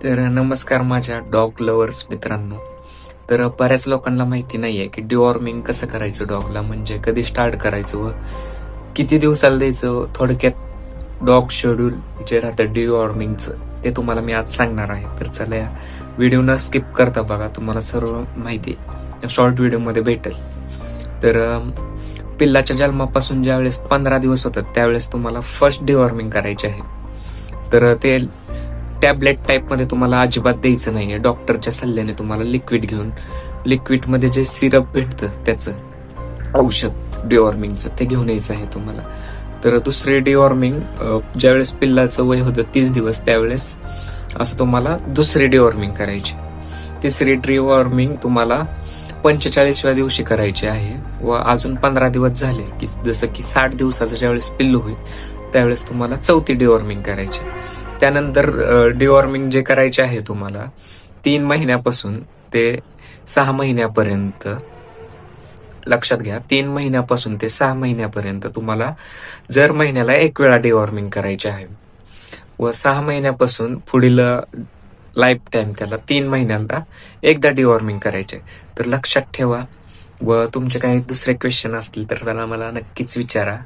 तर नमस्कार माझ्या डॉग लवर्स मित्रांनो. तर बऱ्याच लोकांना माहिती नाहीये की डिवॉर्मिंग कसं करायचं डॉगला, म्हणजे कधी स्टार्ट करायचं व किती दिवसाला द्यायचं. थोडक्यात डॉग शेड्यूल जे राहतं डिवॉर्मिंगचं ते तुम्हाला मी आज सांगणार आहे. तर चला या व्हिडिओ न स्किप करता बघा, तुम्हाला सर्व माहिती शॉर्ट व्हिडिओमध्ये भेटेल. तर पिल्लाच्या जन्मापासून ज्यावेळेस 15 दिवस होतात त्यावेळेस तुम्हाला फर्स्ट डिवॉर्मिंग करायचे आहे. तर ते टॅबलेट टाईप मध्ये तुम्हाला अजिबात द्यायचं नाहीये. डॉक्टरच्या सल्ल्याने तुम्हाला लिक्विडमध्ये जे सिरप भेटतं त्याचं औषध डिवॉर्मिंगचं ते घेऊन यायचं आहे तुम्हाला. तर दुसरे डिवॉर्मिंग ज्यावेळेस पिल्लाचं वय होतं 30 दिवस त्यावेळेस असं तुम्हाला दुसरी डिवॉर्मिंग करायची. तिसरी डिवॉर्मिंग तुम्हाला 45व्या दिवशी करायची आहे व अजून 15 दिवस झाले की जसं की 60 दिवसाचं ज्यावेळेस पिल्लू होईल त्यावेळेस तुम्हाला चौथी डिवॉर्मिंग करायची. त्यानंतर डिवॉर्मिंग जे करायचे आहे तुम्हाला 3 महिन्यापासून ते 6 महिन्यापर्यंत. लक्षात घ्या, 3 महिन्यापासून ते 6 महिन्यापर्यंत तुम्हाला जर महिन्याला एक वेळा डिवॉर्मिंग करायचे आहे व 6 महिन्यापासून पुढील लाईफ टाइम त्याला 3 महिन्याला एकदा डिवॉर्मिंग करायचे. तर लक्षात ठेवा व तुमचे काही दुसरे क्वेश्चन असतील तर त्याला मला नक्कीच विचारा.